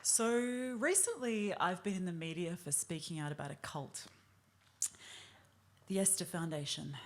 So recently I've been in the media for speaking out about a cult. The Esther Foundation.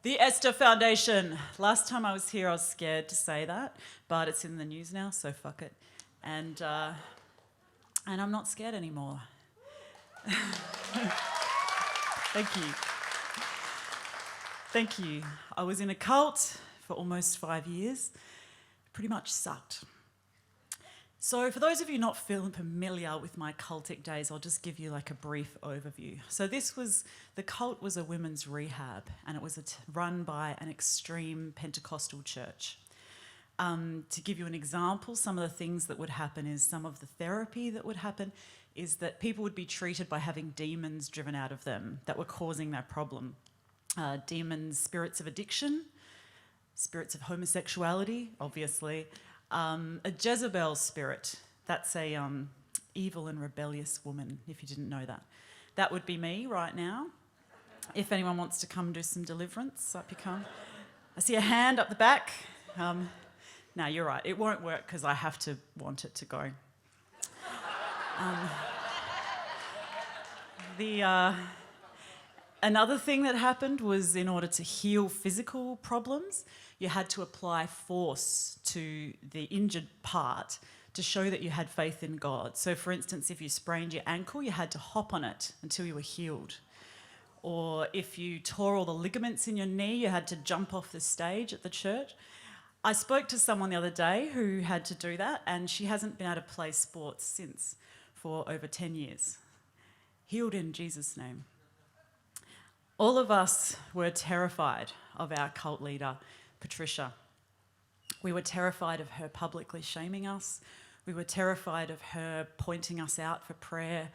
The Esther Foundation. Last time I was here I was scared to say that, but it's in the news now, so fuck it. And I'm not scared anymore. Thank you. Thank you. I was in a cult for almost 5 years. Pretty much sucked. So for those of you not feeling familiar with my cultic days, I'll just give you like a brief overview. So the cult was a women's rehab, and it was run by an extreme Pentecostal church. To give you an example, some of the things that would happen is some of the therapy that would happen is that people would be treated by having demons driven out of them that were causing that problem. Demons, spirits of addiction, spirits of homosexuality, obviously, a Jezabel spirit. That's a evil and rebellious woman, if you didn't know that. That would be me right now. If anyone wants to come do some deliverance, up you come. I see a hand up the back. No, you're right. It won't work because I have to want it to go. Another thing that happened was in order to heal physical problems, you had to apply force to the injured part to show that you had faith in God. So, for instance, if you sprained your ankle, you had to hop on it until you were healed. Or if you tore all the ligaments in your knee, you had to jump off the stage at the church. I spoke to someone the other day who had to do that, and she hasn't been able to play sports since for over 10 years. Healed in Jesus' name. All of us were terrified of our cult leader, Patricia. We were terrified of her publicly shaming us. We were terrified of her pointing us out for prayer.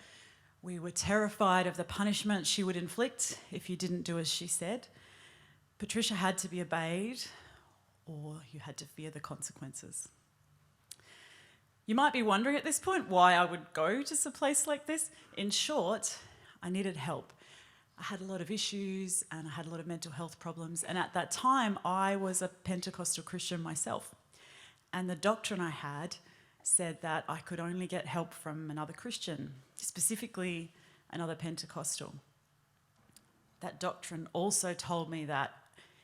We were terrified of the punishment she would inflict if you didn't do as she said. Patricia had to be obeyed, or you had to fear the consequences. You might be wondering at this point why I would go to a place like this. In short, I needed help. I had a lot of issues and I had a lot of mental health problems, and at that time I was a Pentecostal Christian myself, and the doctrine I had said that I could only get help from another Christian, specifically another Pentecostal. That doctrine also told me that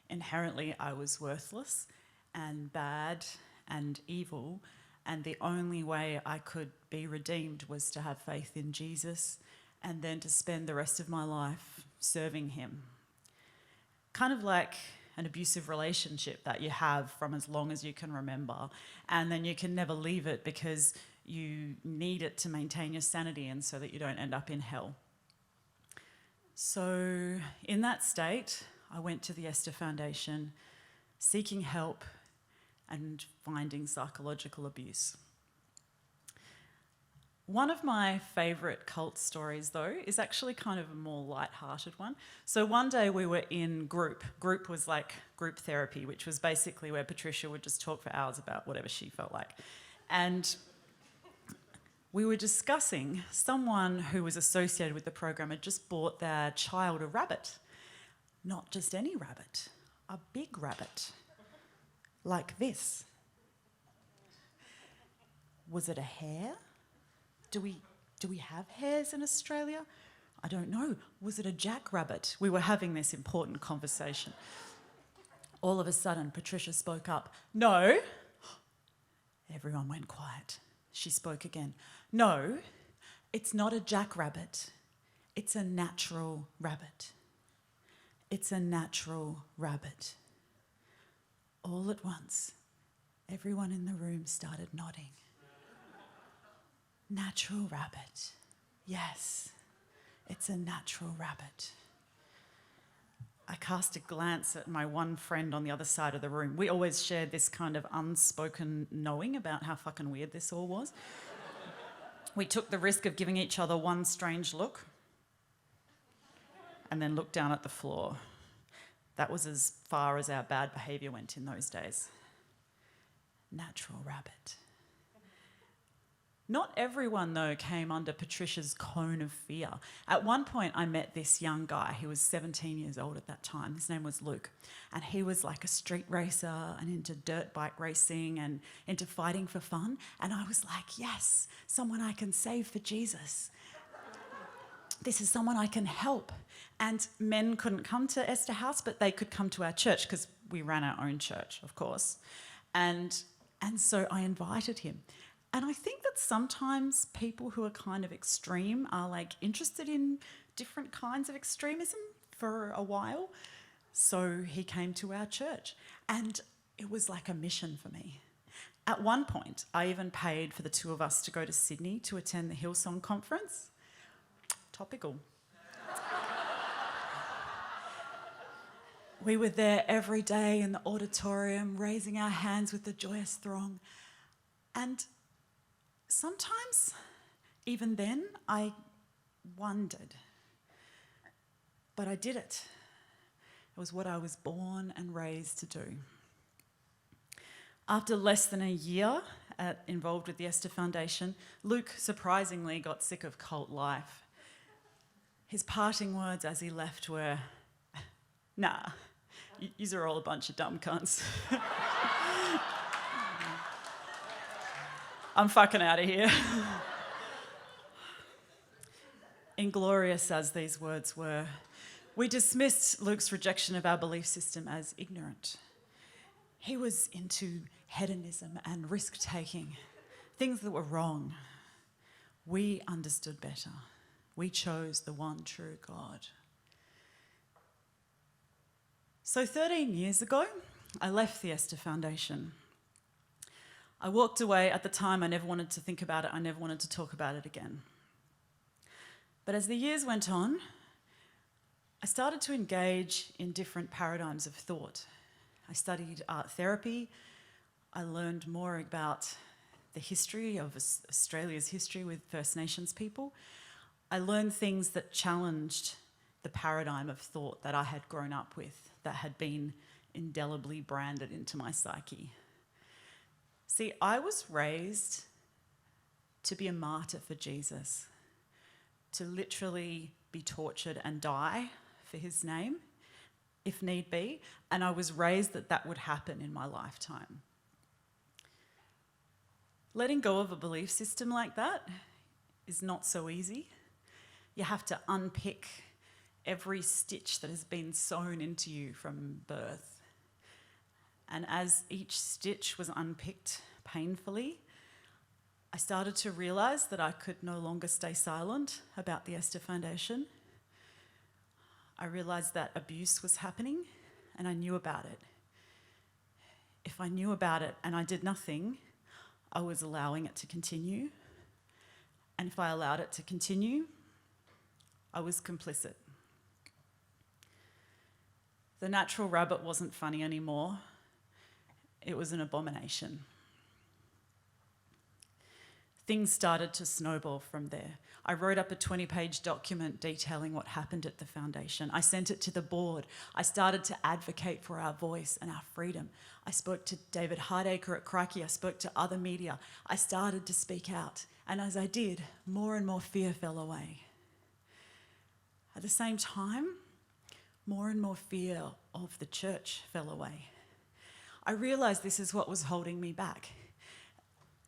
inherently I was worthless and bad and evil, and the only way I could be redeemed was to have faith in Jesus and then to spend the rest of my life serving him. Kind of like an abusive relationship that you have from as long as you can remember, and then you can never leave it because you need it to maintain your sanity and so that you don't end up in hell. So in that state, I went to the Esther Foundation seeking help and finding psychological abuse. One of my favourite cult stories, though, is actually kind of a more light-hearted one. So one day we were in group. Group was like group therapy, which was basically where Patricia would just talk for hours about whatever she felt like. And we were discussing someone who was associated with the program had just bought their child a rabbit. Not just any rabbit, a big rabbit, like this. Was it a hare? Do we have hares in Australia? I don't know. Was it a jackrabbit? We were having this important conversation. All of a sudden, Patricia spoke up. No. Everyone went quiet. She spoke again. No, it's not a jackrabbit. It's a natural rabbit. It's a natural rabbit. All at once, everyone in the room started nodding. Natural rabbit. Yes, it's a natural rabbit. I cast a glance at my one friend on the other side of the room. We always shared this kind of unspoken knowing about how fucking weird this all was. We took the risk of giving each other one strange look and then looked down at the floor. That was as far as our bad behaviour went in those days. Natural rabbit. Not everyone, though, came under Patricia's cone of fear. At one point, I met this young guy. He was 17 years old at that time. His name was Luke. And he was like a street racer and into dirt bike racing and into fighting for fun. And I was like, yes, someone I can save for Jesus. This is someone I can help. And men couldn't come to Esther House, but they could come to our church because we ran our own church, of course. And so I invited him. And I think that sometimes people who are kind of extreme are like interested in different kinds of extremism for a while. So he came to our church and it was like a mission for me. At one point, I even paid for the two of us to go to Sydney to attend the Hillsong conference. Topical. We were there every day in the auditorium, raising our hands with the joyous throng. And sometimes, even then, I wondered. But I did it. It was what I was born and raised to do. After less than a year involved with the Esther Foundation, Luke surprisingly got sick of cult life. His parting words as he left were, "Nah, yous are all a bunch of dumb cunts. I'm fucking out of here." Inglorious as these words were, we dismissed Luke's rejection of our belief system as ignorant. He was into hedonism and risk-taking, things that were wrong. We understood better. We chose the one true God. So 13 years ago, I left the Esther Foundation. I walked away. At the time, I never wanted to think about it. I never wanted to talk about it again. But as the years went on, I started to engage in different paradigms of thought. I studied art therapy. I learned more about the history of Australia's history with First Nations people. I learned things that challenged the paradigm of thought that I had grown up with, that had been indelibly branded into my psyche. See, I was raised to be a martyr for Jesus, to literally be tortured and die for his name, if need be, and I was raised that that would happen in my lifetime. Letting go of a belief system like that is not so easy. You have to unpick every stitch that has been sewn into you from birth. And as each stitch was unpicked painfully, I started to realise that I could no longer stay silent about the Esther Foundation. I realised that abuse was happening and I knew about it. If I knew about it and I did nothing, I was allowing it to continue. And if I allowed it to continue, I was complicit. The natural rabbit wasn't funny anymore. It was an abomination. Things started to snowball from there. I wrote up a 20-page document detailing what happened at the foundation. I sent it to the board. I started to advocate for our voice and our freedom. I spoke to David Hardacre at Crikey. I spoke to other media. I started to speak out. And as I did, more and more fear fell away. At the same time, more and more fear of the church fell away. I realised this is what was holding me back.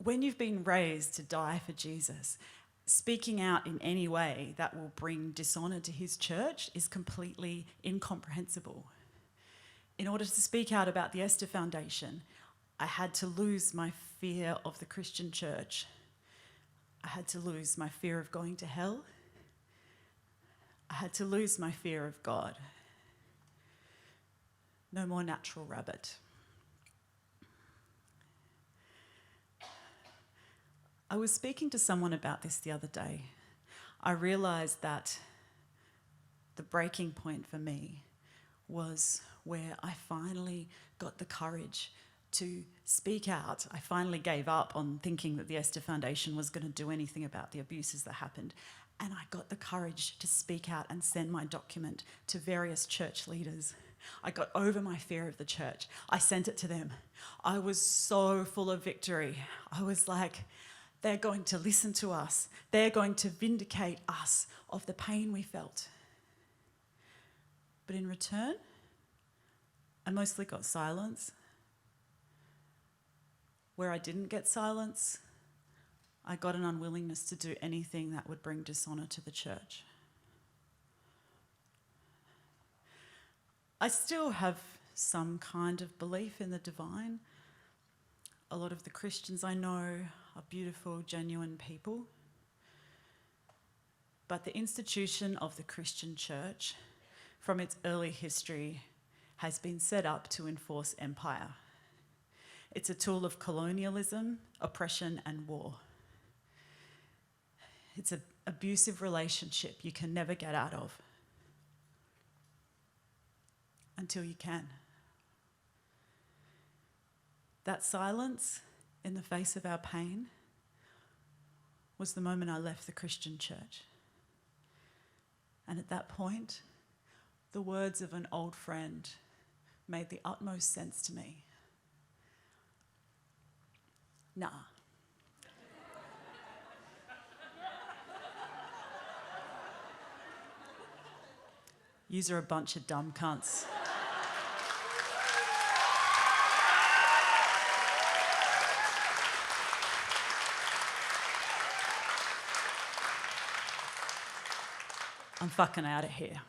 When you've been raised to die for Jesus, speaking out in any way that will bring dishonour to his church is completely incomprehensible. In order to speak out about the Esther Foundation, I had to lose my fear of the Christian church. I had to lose my fear of going to hell. I had to lose my fear of God. No more natural rabbit. I was speaking to someone about this the other day. I realised that the breaking point for me was where I finally got the courage to speak out. I finally gave up on thinking that the Esther Foundation was going to do anything about the abuses that happened. And I got the courage to speak out and send my document to various church leaders. I got over my fear of the church. I sent it to them. I was so full of victory. I was like, they're going to listen to us. They're going to vindicate us of the pain we felt. But in return, I mostly got silence. Where I didn't get silence, I got an unwillingness to do anything that would bring dishonour to the church. I still have some kind of belief in the divine. A lot of the Christians I know are beautiful, genuine people. But the institution of the Christian church, from its early history, has been set up to enforce empire. It's a tool of colonialism, oppression, and war. It's an abusive relationship you can never get out of until you can. That silence in the face of our pain was the moment I left the Christian church. And at that point, the words of an old friend made the utmost sense to me. Nah. Yous are a bunch of dumb cunts. I'm fucking out of here.